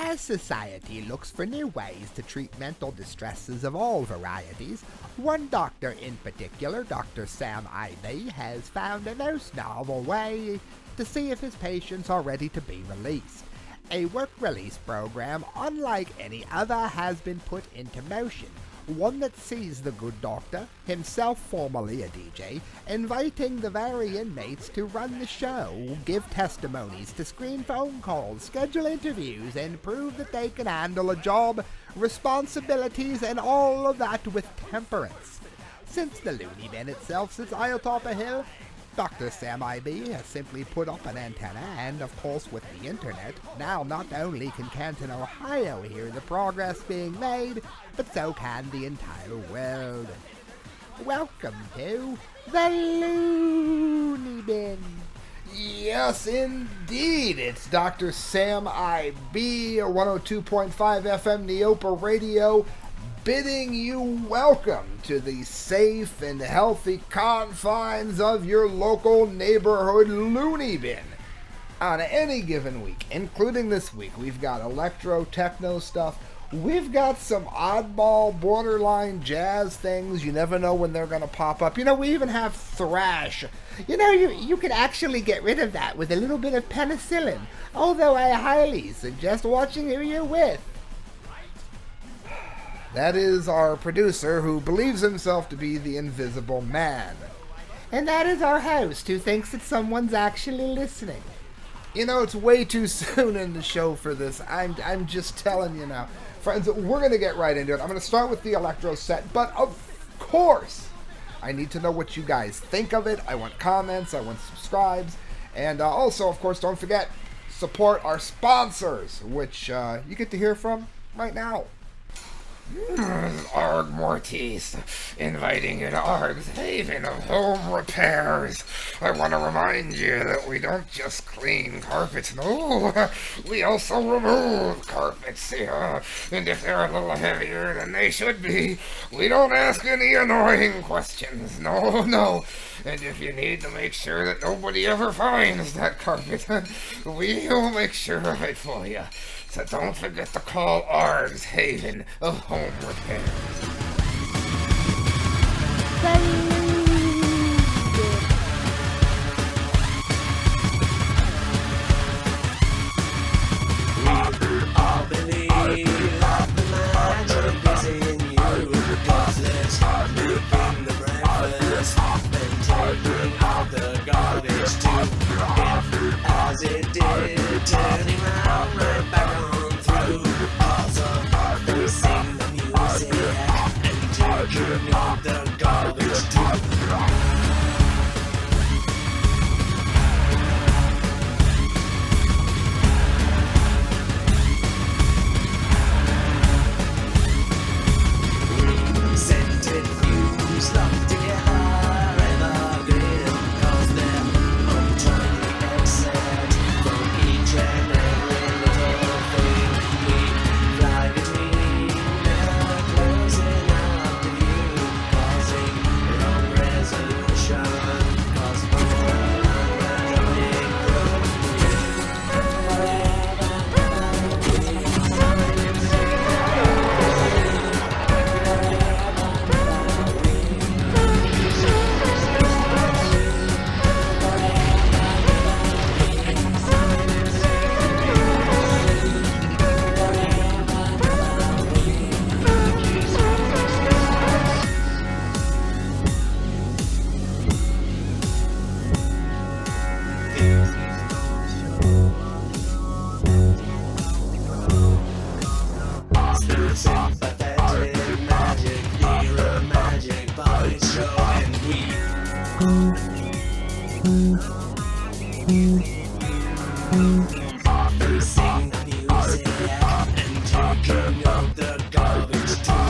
As society looks for new ways to treat mental distresses of all varieties, one doctor in particular, Dr. Sam Ivey, has found a most novel way to see if his patients are ready to be released. A work release program unlike any other has been put into motion, one that sees the good doctor, himself formerly a DJ, inviting the very inmates to run the show, give testimonies, to screen phone calls, schedule interviews, and prove that they can handle a job, responsibilities, and all of that with temperance. Since the Loonebin itself sits atop a hill, Dr. Sam Ivey has simply put up an antenna, and of course with the internet, now not only can Canton, Ohio hear the progress being made, but so can the entire world. Welcome to the Loonebin. Yes, indeed. It's Dr. Sam Ivey, 102.5 FM NEOPA Radio, bidding you welcome to the safe and healthy confines of your local neighborhood Loonebin. On any given week, including this week, we've got electro-techno stuff. We've got some oddball, borderline jazz things. You never know when they're going to pop up. You know, we even have thrash. You know, you can actually get rid of that with a little bit of penicillin, although I highly suggest watching who you're with. That is our producer, who believes himself to be the invisible man. And that is our host, who thinks that someone's actually listening. You know, it's way too soon in the show for this. I'm just telling you now. Friends, we're going to get right into it. I'm going to start with the electro set, but of course, I need to know what you guys think of it. I want comments, I want subscribes, and also, of course, don't forget, support our sponsors, which you get to hear from right now. Arg Mortis, inviting you to Arg's Haven of Home Repairs. I want to remind you that we don't just clean carpets, no, we also remove carpets, yeah. And if they're a little heavier than they should be, we don't ask any annoying questions, no. And if you need to make sure that nobody ever finds that carpet, we'll make sure of it for you. So don't forget to call Arg's Haven of Home Repairs. All believe the magic is in you, 'cause it's making the breakfast and taking out the garbage too. If, as it did, turning round right back on through. Also, we sing the music and taking out the garbage too. Scented fumes locked together in a grill, 'cause they're untimely exit from each and every little thing. We fly between the closing out the view, causing wrong resolution, 'cause we're running sympathetic magic, mirror magic, body show, and we sing the music and taking out the garbage too.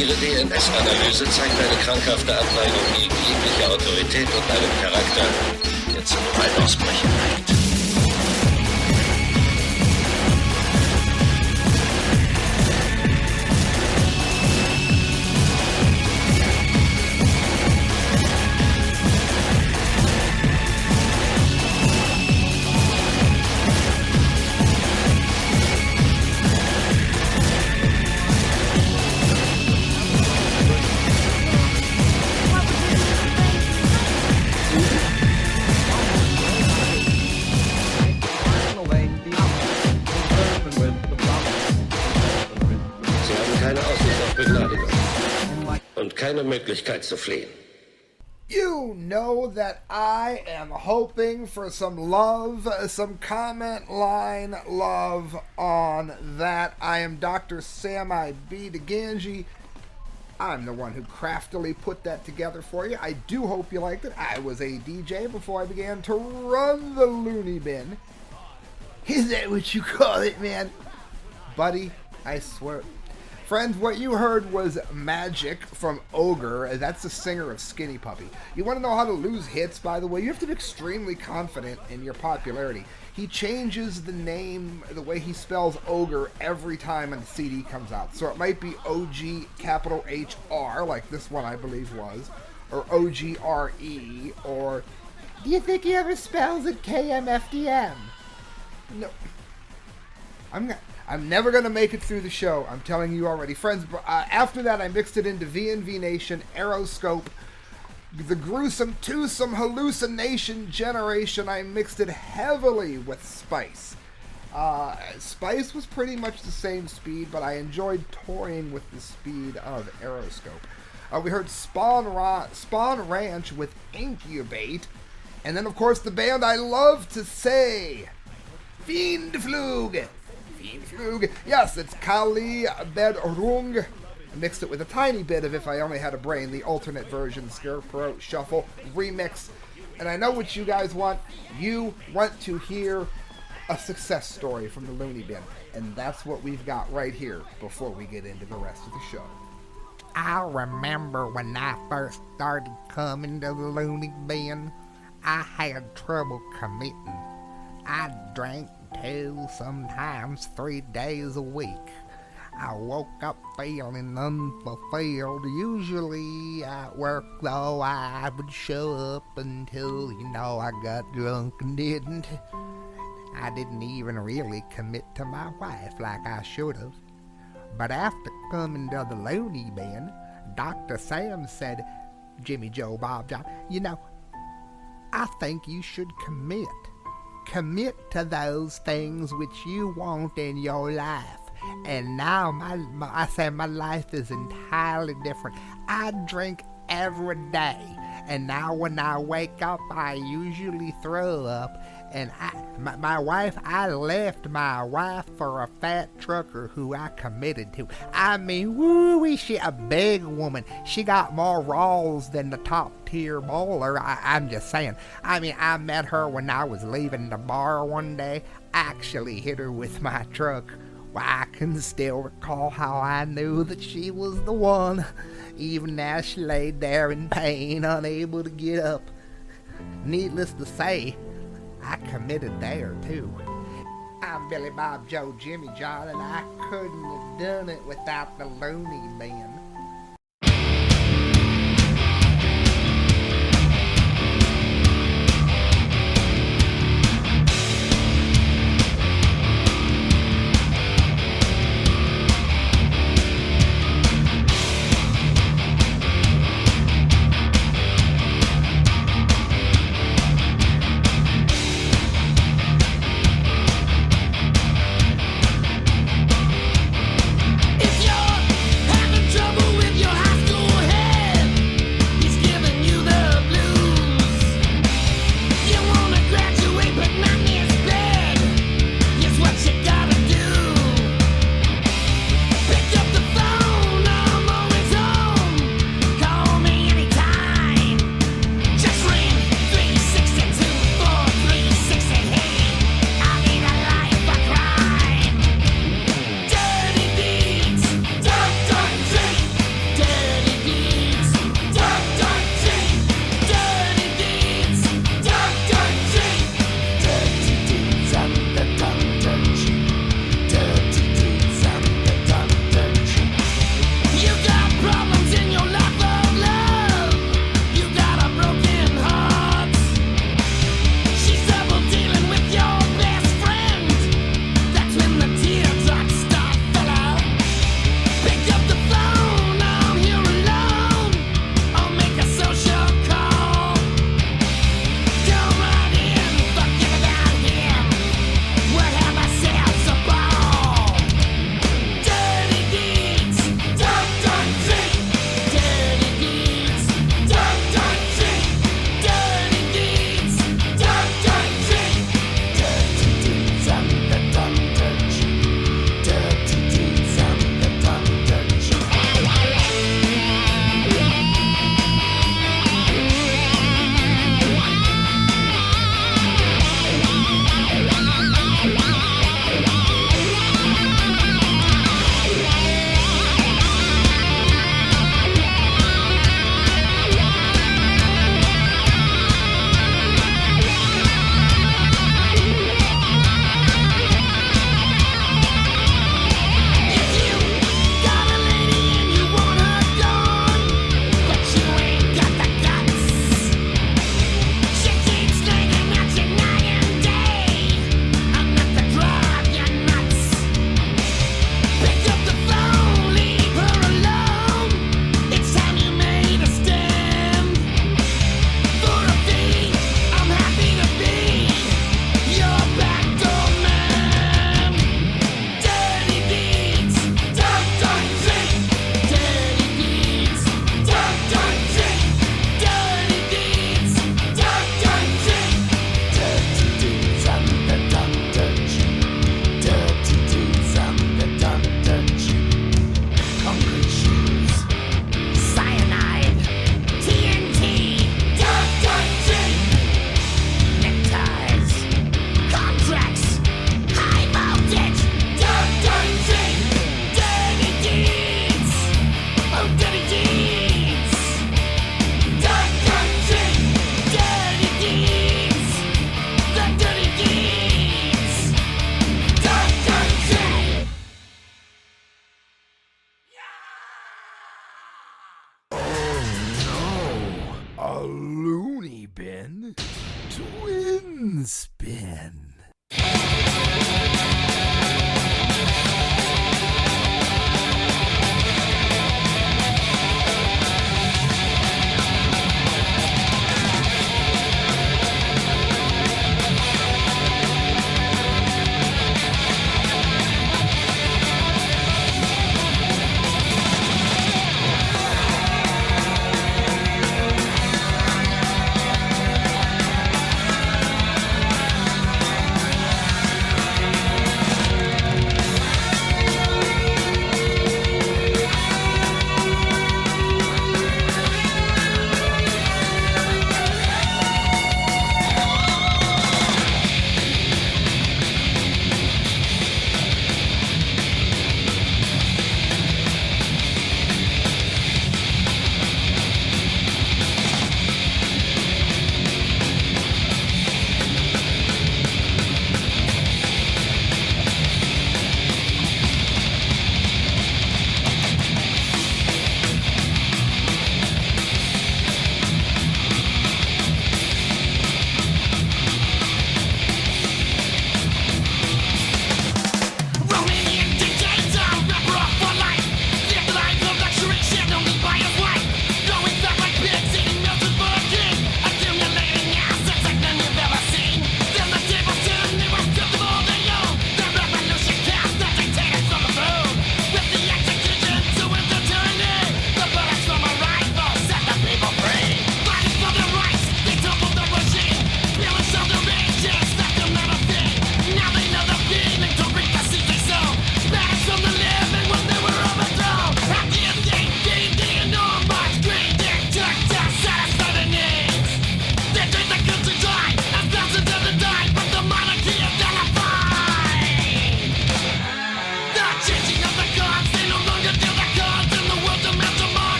Ihre DNS-Analyse zeigt eine krankhafte Abneigung gegen jegliche Autorität und einen Charakter, der zu Gewaltausbrüchen neigt. Keine Möglichkeit zu fliehen. You know that I am hoping for some love, some comment line love on that. I am Dr. Sam I.B. DeGangi. I'm the one who craftily put that together for you. I do hope you liked it. I was a DJ before I began to run the Loonebin. Is that what you call it, man? Buddy, I swear. Friends, what you heard was Magic from Ogre. That's the singer of Skinny Puppy. You want to know how to lose hits, by the way? You have to be extremely confident in your popularity. He changes the name, the way he spells Ogre every time a CD comes out. So it might be OG capital HR, like this one I believe was, or OGRE, or do you think he ever spells it KMFDM? No. I'm never going to make it through the show. I'm telling you already. Friends, after that, I mixed it into VNV Nation, Aeroscope, the gruesome, twosome hallucination generation. I mixed it heavily with Spice. Spice was pretty much the same speed, but I enjoyed toying with the speed of Aeroscope. We heard Spawn Ranch with Incubate. And then, of course, the band I love to say, Fiendflug. Yes, it's Kali Bedrung. Mixed it with a tiny bit of If I Only Had a Brain, the alternate version, Scarecrow Shuffle remix. And I know what you guys want. You want to hear a success story from the Loonebin. And that's what we've got right here before we get into the rest of the show. I remember when I first started coming to the Loonebin, I had trouble committing. I drank 2, sometimes 3 days a week. I woke up feeling unfulfilled. Usually at work, though, I would show up until, I got drunk and didn't. I didn't even really commit to my wife like I should have. But after coming to the Loonebin, Dr. Sam said, Jimmy Joe Bob John, I think you should commit. Commit to those things which you want in your life. And now my life is entirely different. I drink every day. And now when I wake up, I usually throw up. And my wife, I left my wife for a fat trucker who I committed to. I mean, woo-wee, she a big woman. She got more rolls than the top tier bowler. I'm just saying. I mean, I met her when I was leaving the bar one day. I actually hit her with my truck. Well, I can still recall how I knew that she was the one, even as she laid there in pain, unable to get up. Needless to say, I committed there, too. I'm Billy Bob Joe Jimmy John, and I couldn't have done it without the Loonebin. If you're having trouble spin.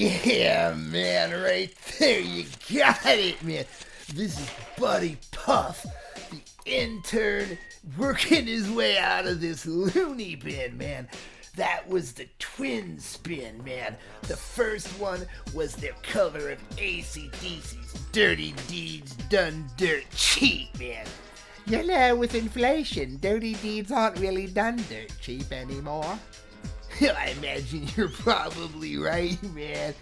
Yeah, man, right there, you got it, man. This is Buddy Puff, the intern, working his way out of this Loonebin, man. That was the twin spin, man. The first one was their cover of AC/DC's Dirty Deeds Done Dirt Cheap, man. You know, with inflation, dirty deeds aren't really done dirt cheap anymore. I imagine you're probably right, man.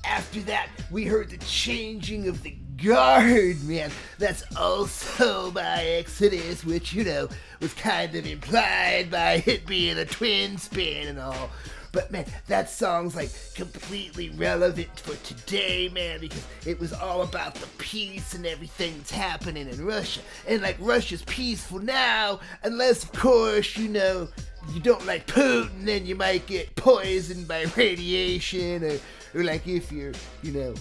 After that, we heard the changing of the guard, man. That's also by Exodus, which, you know, was kind of implied by it being a twin spin and all. But, man, that song's, like, completely relevant for today, man, because it was all about the peace and everything that's happening in Russia. And, like, Russia's peaceful now, unless, of course, you know, you don't like Putin, then you might get poisoned by radiation, or like, if you're, you know,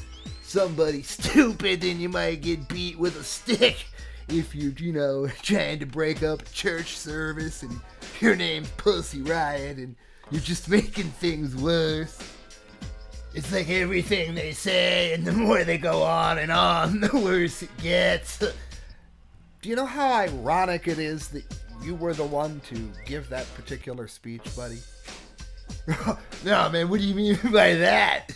somebody stupid, then you might get beat with a stick. If you're, you know, trying to break up a church service, and your name's Pussy Riot, and you're just making things worse. It's like everything they say, and the more they go on, the worse it gets. Do you know how ironic it is that you were the one to give that particular speech, buddy? No, man, what do you mean by that?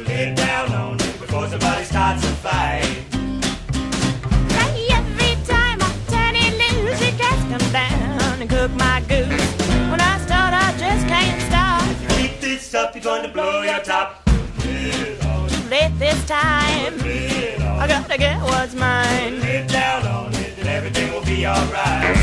Get down on it before somebody starts a fight. Every time I turn it loose, the cats come down and cook my goose. When I start, I just can't stop. Keep this up, you're going to blow your top. Too late this time, I gotta get what's mine. Get down on it and everything will be alright.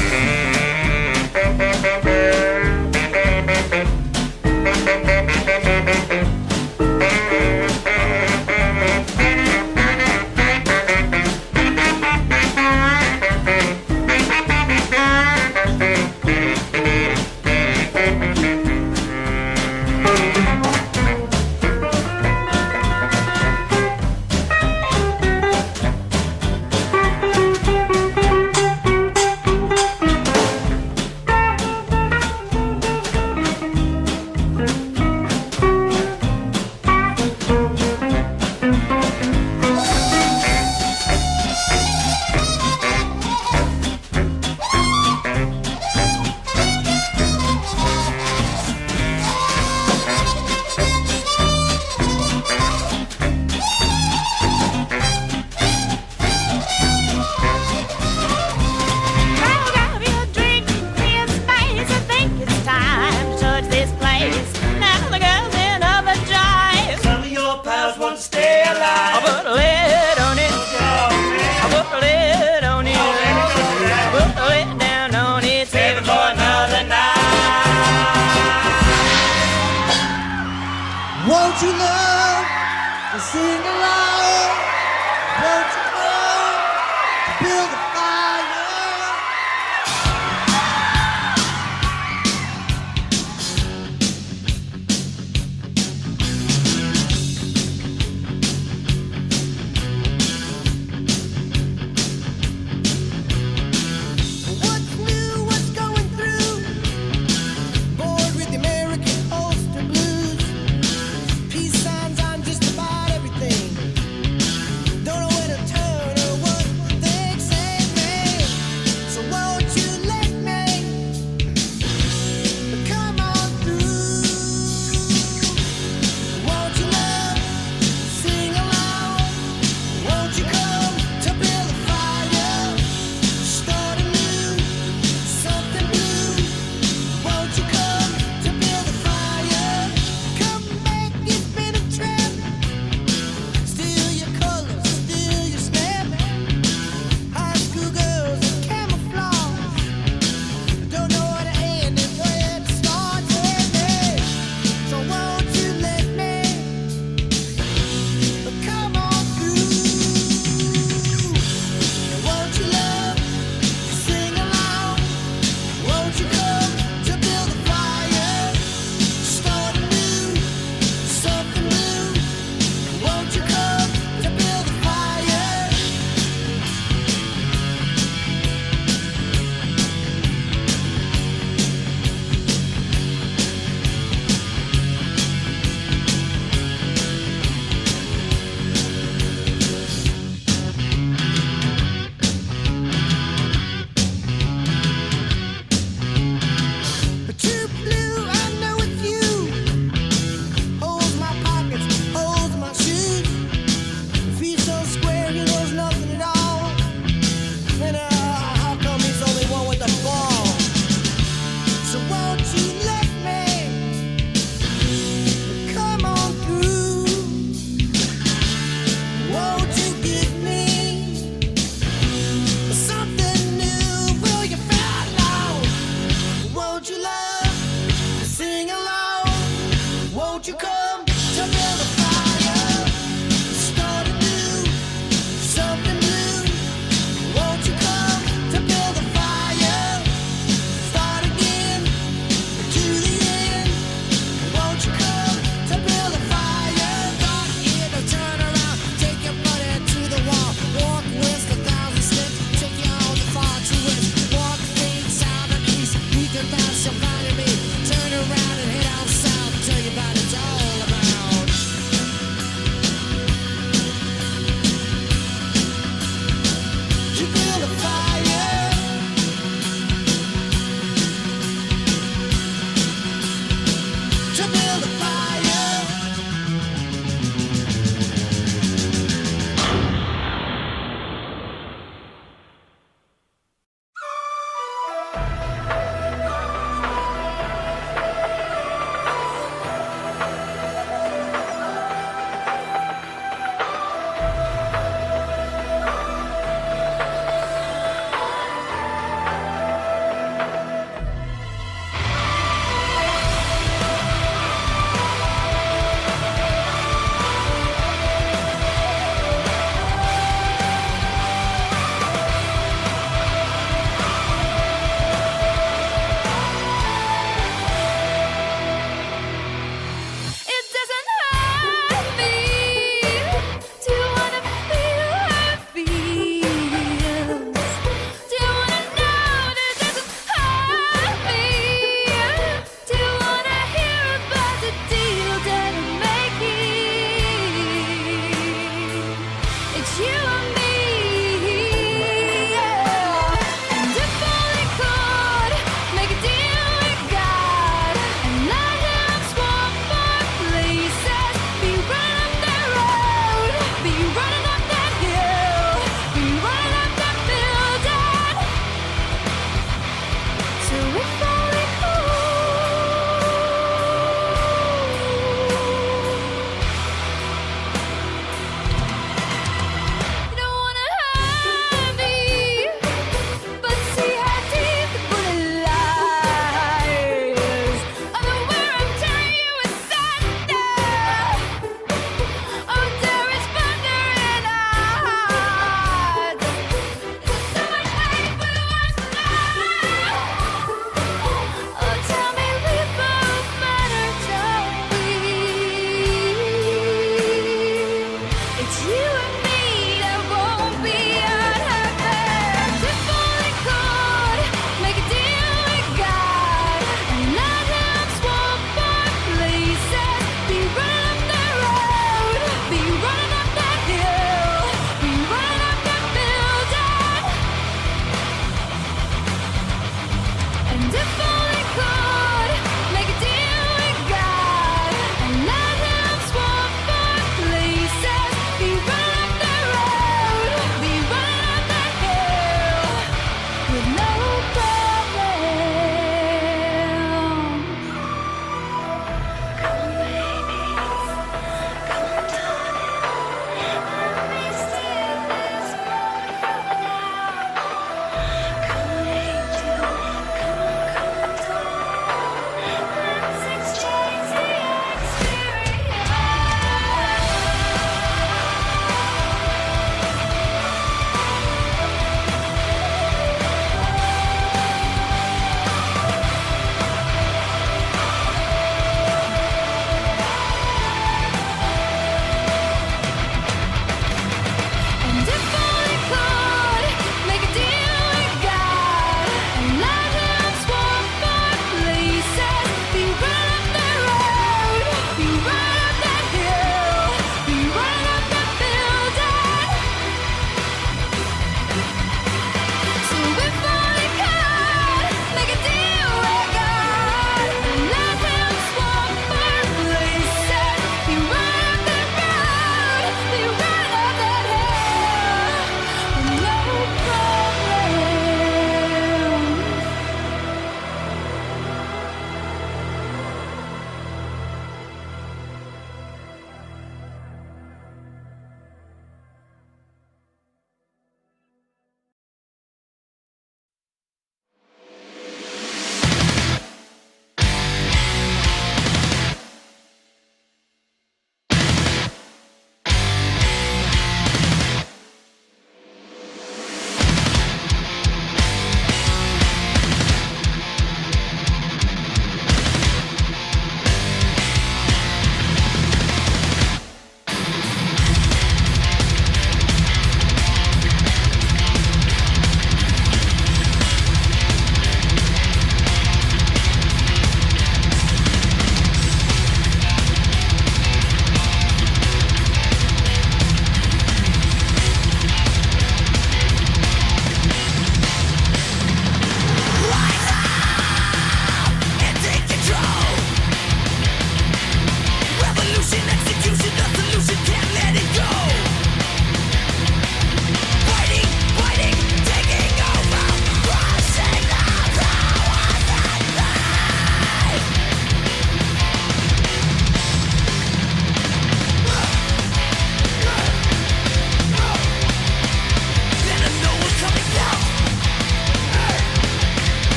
Won't you love and sing along? Won't you love to build a fire? What's new? What's going through? Bored with the American Ulster Blues. Peace signs on just about everything. Don't know where to turn or what they say.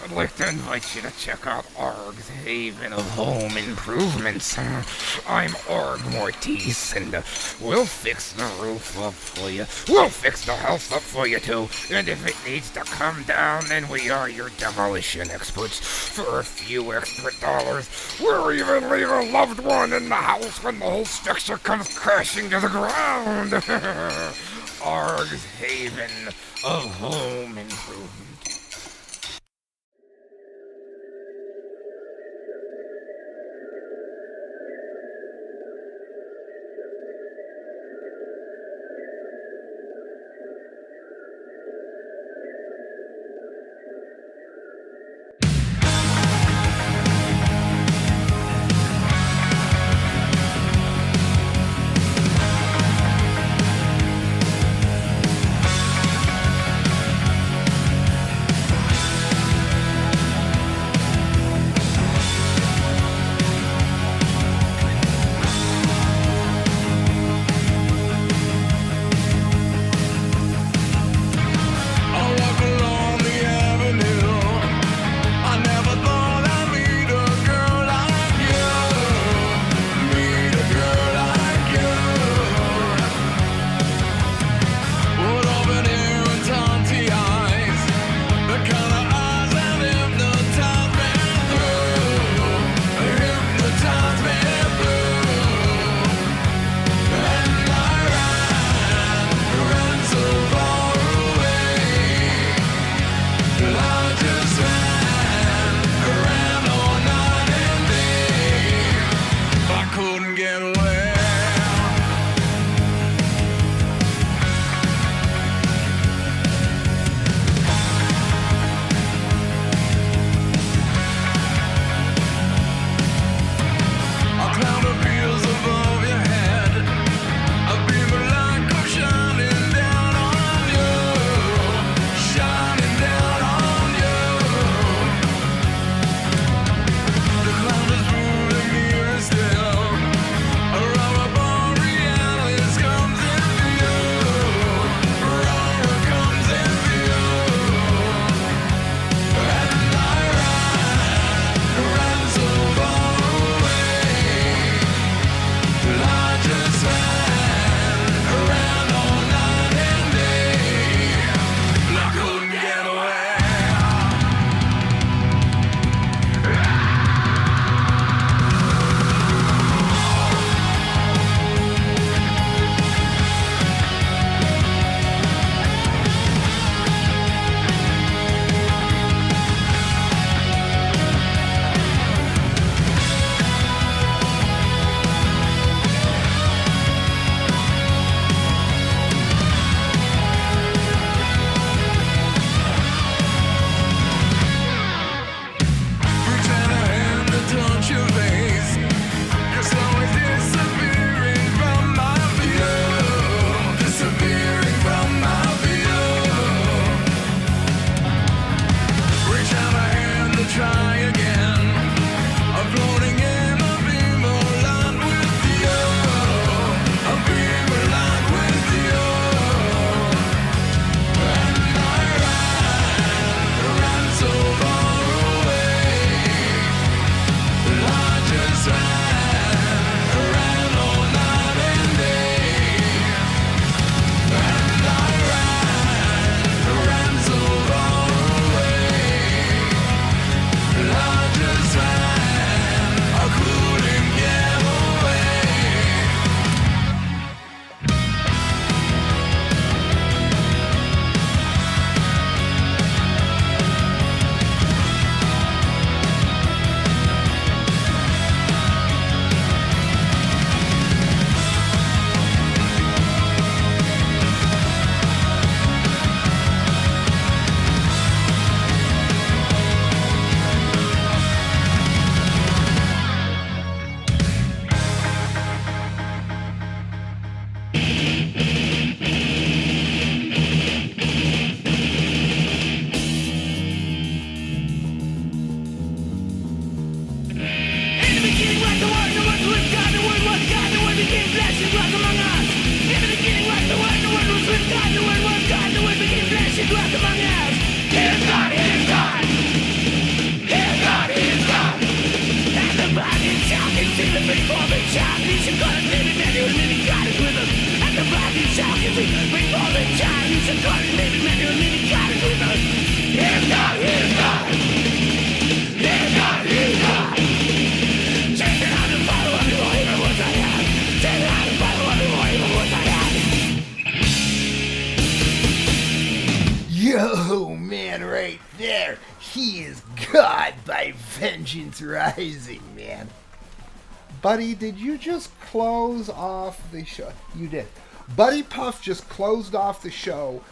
I'd like to invite you to check out ARG's Haven of Home Improvements. I'm ARG Mortiz, and we'll fix the roof up for you. We'll fix the house up for you, too. And if it needs to come down, then we are your demolition experts. For a few extra dollars, we'll even leave a loved one in the house when the whole structure comes crashing to the ground. ARG's Haven of Home Improvement. Oh man, right there. He is God by Vengeance Rising, man. Buddy, did you just close off the show? You did. Buddy Puff just closed off the show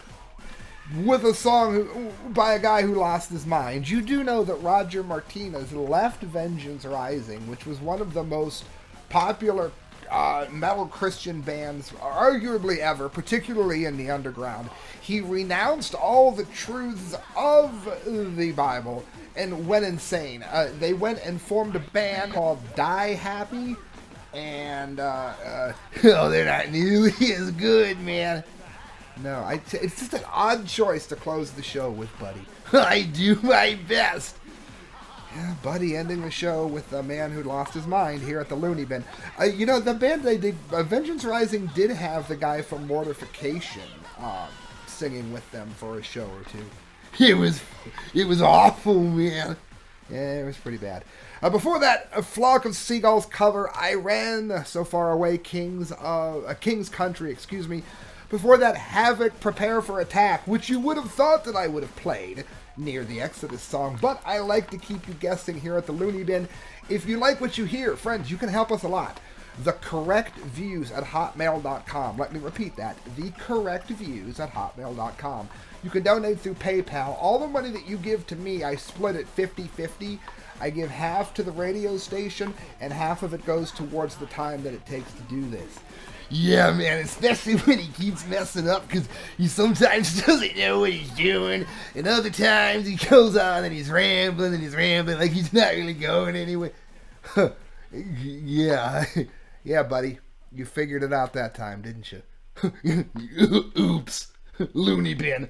with a song by a guy who lost his mind. You do know that Roger Martinez left Vengeance Rising, which was one of the most popular metal Christian bands, arguably ever, particularly in the underground. He renounced all the truths of the Bible and went insane. They went and formed a band called Die Happy, and oh, they're not nearly as good, man. No, it's just an odd choice to close the show with Buddy. I do my best. Yeah, Buddy ending the show with a man who lost his mind here at the Loonebin. You know, the band they did, Vengeance Rising did have the guy from Mortification singing with them for a show or two. It was awful, man. Yeah, it was pretty bad. Before that, A Flock of Seagulls cover, I Ran So Far Away, King's Country, excuse me. Before that, Havoc, Prepare for Attack, which you would have thought that I would have played near the Exodus song, but I like to keep you guessing here at the Loonebin. If you like what you hear, friends, you can help us a lot. thecorrectviews@hotmail.com. Let me repeat that. thecorrectviews@hotmail.com. You can donate through PayPal. All the money that you give to me, I split it 50-50. I give half to the radio station, and half of it goes towards the time that it takes to do this. Yeah, man, especially when he keeps messing up, because he sometimes doesn't know what he's doing, and other times he goes on and he's rambling like he's not really going anywhere. Yeah, yeah, buddy, you figured it out that time, didn't you? Oops, Looney Bin.